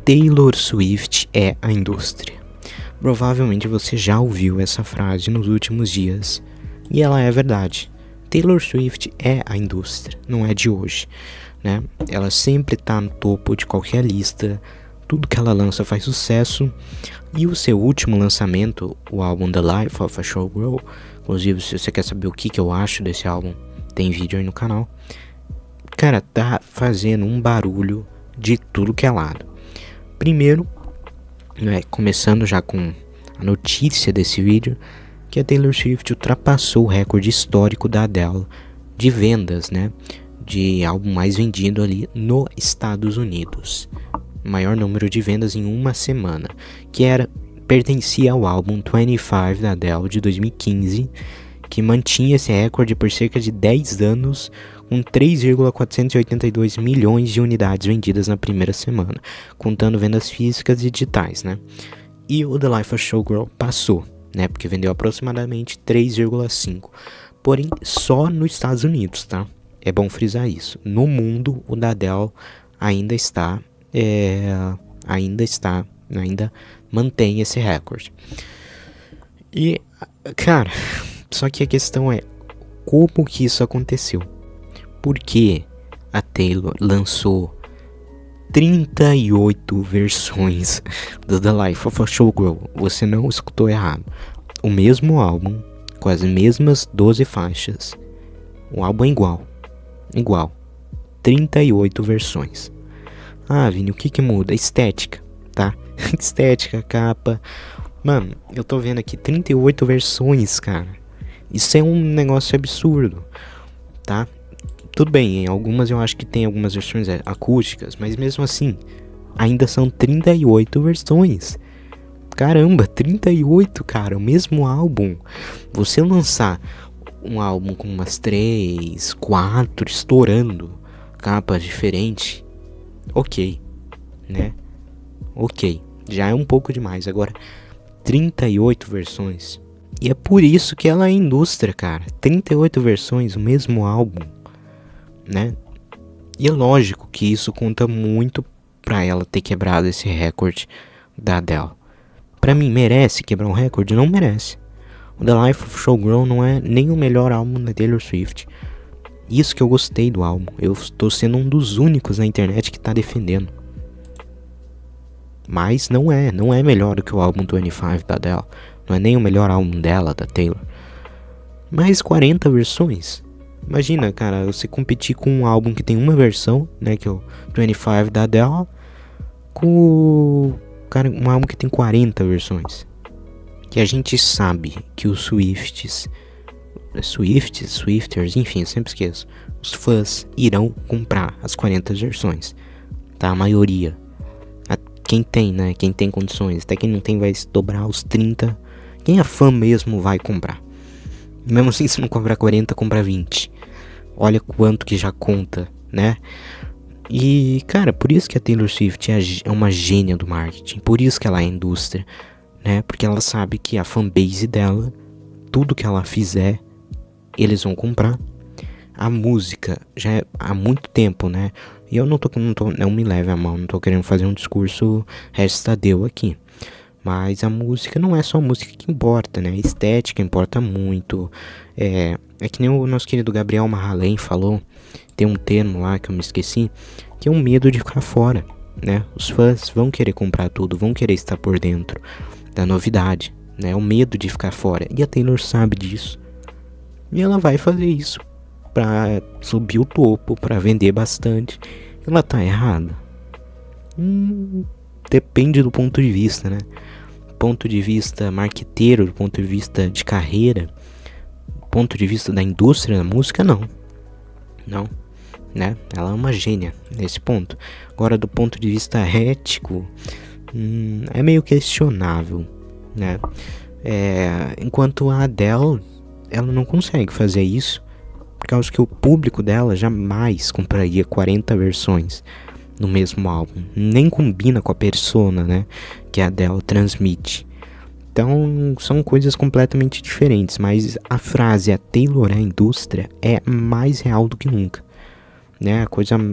Taylor Swift é a indústria. Provavelmente você já ouviu essa frase nos últimos dias, e ela é verdade. Taylor Swift é a indústria, não é de hoje, né? Ela sempre tá no topo de qualquer lista, tudo que ela lança faz sucesso, e o seu último lançamento, o álbum The Life of a Showgirl, inclusive se você quer saber o que eu acho desse álbum, tem vídeo aí no canal, cara, tá fazendo um barulho de tudo que é lado. Primeiro, começando já com a notícia desse vídeo, que a Taylor Swift ultrapassou o recorde histórico da Adele de vendas, né, de álbum mais vendido ali nos Estados Unidos. Maior número de vendas em uma semana, que pertencia ao álbum 25 da Adele de 2015, que mantinha esse recorde por cerca de 10 anos, com 3,482 milhões de unidades vendidas na primeira semana, contando vendas físicas e digitais, né? E o The Life of a Showgirl passou, né? Porque vendeu aproximadamente 3,5. Porém, só nos Estados Unidos, tá? É bom frisar isso. No mundo, o da Adele ainda mantém esse recorde. E, cara, só que a questão é como que isso aconteceu? Por que a Taylor lançou 38 versões do The Life of a Showgirl? Você não escutou errado. O mesmo álbum, com as mesmas 12 faixas. O álbum é igual. 38 versões. Ah, Vini, o que muda? Estética, tá? Estética, capa. Mano, eu tô vendo aqui 38 versões, cara. Isso é um negócio absurdo, tá? Tudo bem, em algumas eu acho que tem algumas versões acústicas, mas mesmo assim, ainda são 38 versões. Caramba, 38, cara, o mesmo álbum. Você lançar um álbum com umas 3, 4, estourando, capas diferentes, ok, né? Ok, já é um pouco demais. Agora, 38 versões. E é por isso que ela é indústria, cara. 38 versões, o mesmo álbum, né? E é lógico que isso conta muito pra ela ter quebrado esse recorde da Adele. Pra mim, merece quebrar um recorde? Não merece. O The Life of Showgirl não é nem o melhor álbum da Taylor Swift. Isso que eu gostei do álbum. Eu estou sendo um dos únicos na internet que tá defendendo. Mas não é melhor do que o álbum 25 da Adele. Não é nem o melhor álbum dela, da Taylor. Mas 40 versões. Imagina, cara, você competir com um álbum que tem uma versão, né, que é o 25 da Adele, com um álbum que tem 40 versões. Que a gente sabe que os Swifters, enfim, eu sempre esqueço. Os fãs irão comprar as 40 versões, tá? A maioria. Quem tem, né? Quem tem condições. Até quem não tem vai dobrar os 30. Quem é fã mesmo vai comprar. Mesmo assim, se não comprar 40, compra 20. Olha quanto que já conta, né? E, cara, por isso que a Taylor Swift é uma gênia do marketing. Por isso que ela é indústria, né? Porque ela sabe que a fanbase dela, tudo que ela fizer, eles vão comprar. A música já é há muito tempo, né? E eu não me leve a mal, não tô querendo fazer um discurso Tadeu aqui. Mas a música não é só a música que importa, né? A estética importa muito. É que nem o nosso querido Gabriel Marralen falou. Tem um termo lá que eu me esqueci, que é um medo de ficar fora, né? Os fãs vão querer comprar tudo, vão querer estar por dentro da novidade, né? O medo de ficar fora. E a Taylor sabe disso. E ela vai fazer isso pra subir o topo, pra vender bastante. Ela tá errada? Depende do ponto de vista, né? Ponto de vista marqueteiro, do ponto de vista de carreira, ponto de vista da indústria da música, não, né? Ela é uma gênia nesse ponto. Agora, do ponto de vista ético, é meio questionável, né? Enquanto a Adele, ela não consegue fazer isso, por causa que o público dela jamais compraria 40 versões no mesmo álbum. Nem combina com a persona, né, que a Adele transmite. Então, são coisas completamente diferentes. Mas a frase, a Taylor é a indústria, é mais real do que nunca, né?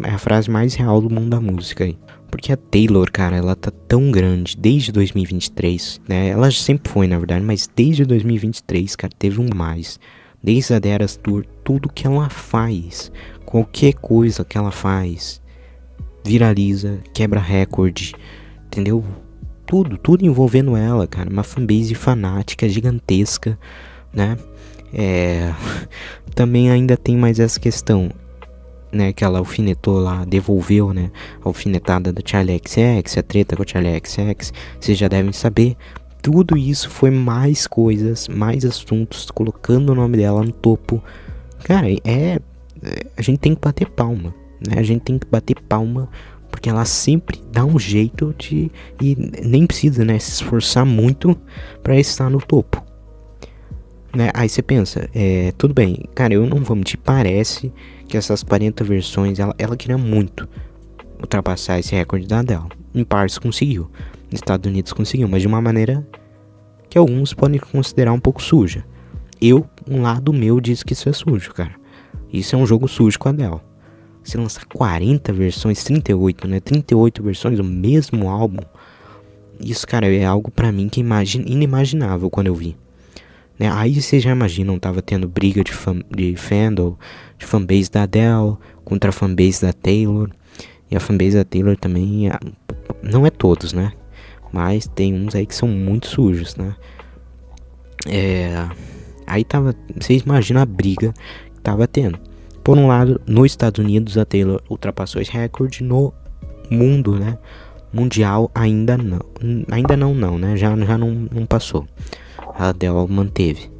É a frase mais real do mundo da música aí. Porque a Taylor, cara, ela tá tão grande desde 2023, né? Ela sempre foi, na verdade, mas desde 2023, cara, teve um mais. Desde a The Eras Tour, tudo que ela faz, qualquer coisa que ela faz, viraliza, quebra recorde, entendeu? Tudo envolvendo ela, cara. Uma fanbase fanática, gigantesca, né? Também ainda tem mais essa questão, né, que ela alfinetou lá, devolveu, né, a alfinetada da Charli XX, a treta com a Charli XX, vocês já devem saber. Tudo isso foi mais coisas, mais assuntos, colocando o nome dela no topo. Cara, a gente tem que bater palma, né, a gente tem que bater palma, porque ela sempre dá um jeito de, e nem precisa, né, se esforçar muito para estar no topo. Né? Aí você pensa, tudo bem, cara, eu não vou mentir, parece que essas 40 versões, ela queria muito ultrapassar esse recorde da Adele. Em partes conseguiu, nos Estados Unidos conseguiu, mas de uma maneira que alguns podem considerar um pouco suja. Um lado meu diz que isso é sujo, cara. Isso é um jogo sujo com a Adele. Você lançar 40 versões, 38, né? 38 versões do mesmo álbum. Isso, cara, é algo pra mim que inimaginável quando eu vi. Né? Aí vocês já imaginam, tava tendo briga de fandom, de fanbase da Adele contra a fanbase da Taylor. E a fanbase da Taylor também, não é todos, né? Mas tem uns aí que são muito sujos, né? Aí vocês imaginam a briga que tava tendo. Por um lado, nos Estados Unidos a Taylor ultrapassou esse recorde, no mundo, né? Mundial ainda não, né? Já não passou. A Adele manteve.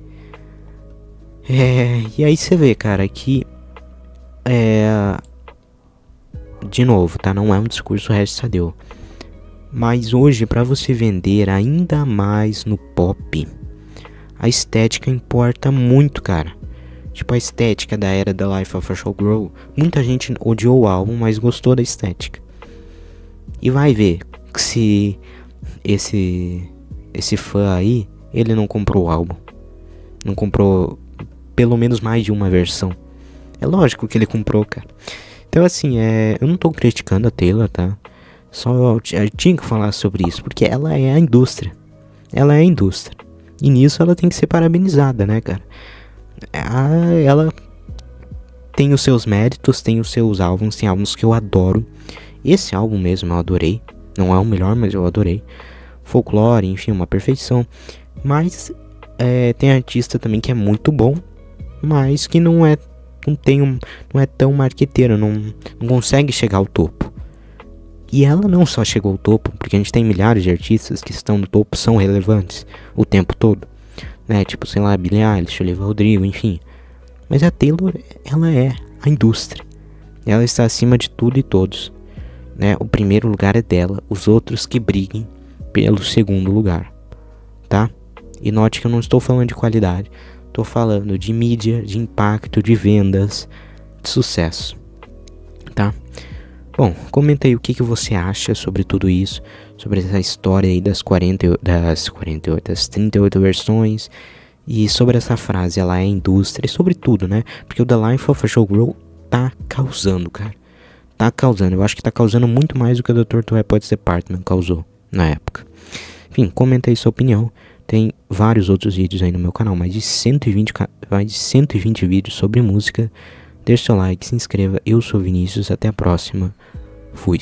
E aí você vê, cara, que de novo, tá? Não é um discurso deu. Mas hoje, pra você vender ainda mais no pop, a estética importa muito, cara. Tipo, a estética da era da Life of a Showgirl, muita gente odiou o álbum, mas gostou da estética. E vai ver se esse fã aí, ele não comprou o álbum. Não comprou pelo menos mais de uma versão. É lógico que ele comprou, cara. Então assim, eu não tô criticando a Taylor, tá? Só eu tinha que falar sobre isso, porque ela é a indústria. Ela é a indústria. E nisso ela tem que ser parabenizada, né, cara? Ela tem os seus méritos, tem os seus álbuns, tem álbuns que eu adoro. Esse álbum mesmo eu adorei. Não é o melhor, mas eu adorei. Folklore, enfim, uma perfeição. Mas tem artista também que é muito bom, mas que não é tão marqueteiro, não consegue chegar ao topo. E ela não só chegou ao topo, porque a gente tem milhares de artistas que estão no topo, são relevantes o tempo todo, né? Tipo, sei lá, Billie Eilish, Olivia Rodrigo, enfim. Mas a Taylor, ela é a indústria. Ela está acima de tudo e todos, né? O primeiro lugar é dela, os outros que briguem pelo segundo lugar, tá? E note que eu não estou falando de qualidade, estou falando de mídia, de impacto, de vendas, de sucesso, tá? Bom, comenta aí o que você acha sobre tudo isso, sobre essa história aí das 38 versões, e sobre essa frase, ela é indústria, e sobre tudo, né? Porque o The Life of a Showgirl tá causando, cara. Tá causando, eu acho que tá causando muito mais do que o Dr. Toy's Department causou na época. Enfim, comenta aí sua opinião. Tem vários outros vídeos aí no meu canal, mais de 120 vídeos sobre música. Deixe seu like, se inscreva. Eu sou Vinícius, até a próxima. Fui.